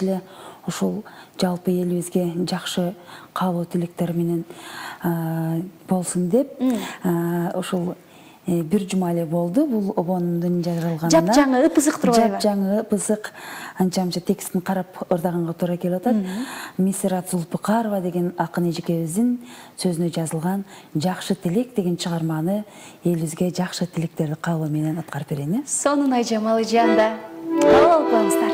эле ушул жалпы элибизге жакшы каалоо тилектер менен болсун деп ушул бир жума эле болду бул обондун жаралганына. Жапжаңы ып-ызык турбайбы? Жапжаңы ып-ызык анча-мынча текстин карап ырдаганга туура келип атат. Мисира Зулпукарова деген акын эжекебиздин сөзүнө жазылган Жакшы тилек деген чыгарманы элибизге жакшы тилектерди каалоо менен аткарып берейин. Сонун Айжамал эжеанда. Кабыл алыңыздар.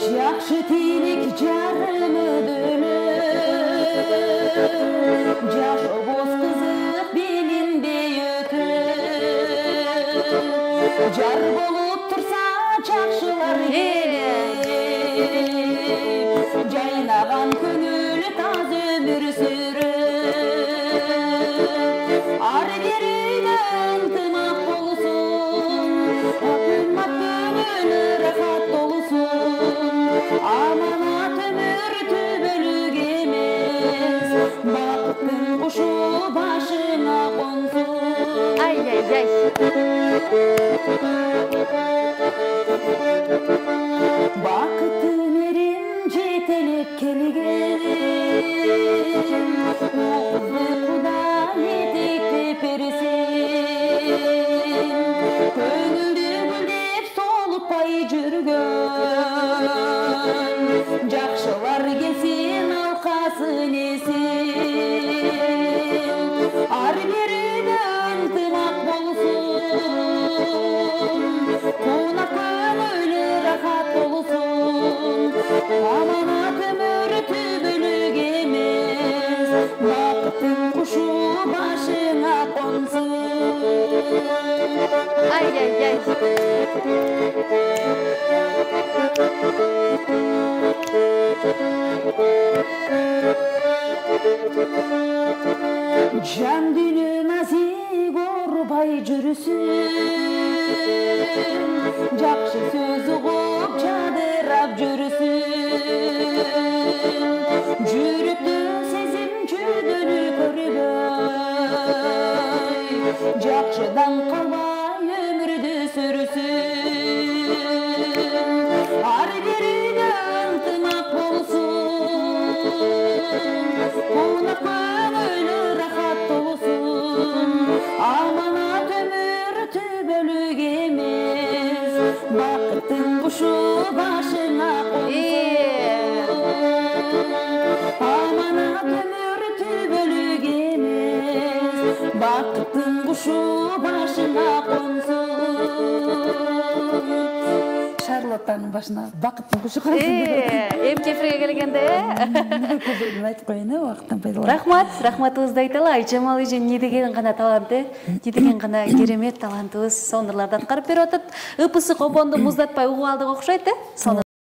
Жакшы тилек жарым өдөлөп, жашообуз кызык билинбей өтөп. Жар болуп турса жакшылар келип, жайнаган көңүл таз өмүр сүрөп. Ар берүүнө ынтымак болсун, ыммат көңүл рахат болсун. Аманат өмүр түбөлүк эмес, бакыттын кушу башыңа консун. Ай-яй-яй. Бакыттын эрин жетелеп келген, укузду Кудай этектеп берсин. Көңүлдү гүлдеп солуппай жүргөн, жакшылар келсин алкасын эсин. Ар берүүнө ынтымак болсун, кунак көңүл рахат болсун. Аманат өмүр түбөлүк эмес, бакыттын кушу башыңа консун. Ай-яй-яй. Жан дүнү назик орбай жүрүсүн, жакшы сөз угуп жадырап жүрүсүн. Жүрүктүн сезим жүдүнү көрбөй, жакшыдан калбай өмүрдү сүрүсүн. Ар берүүнө ынтымак болсун, кунак көңүл рахат болсун. Аманат өмүр түбөлүк эмес, бакыттын кушу башыңа консун. Аманат өмүр түбөлүк эмес, бакыттын кушу башыңа консун. Шарлоттанын башына бакыттын кушу консун. Эмчи эфирге келгенде айтып коеюн, убакыттан пайдаланып. Рахматыбызды айталы. Айжамал эжем не деген гана таланты, не деген гана керемет талантыбыз, сондырларды аткарып берип атат. Ып-ысык обонду муздатпай угуп алдык окшойт, сону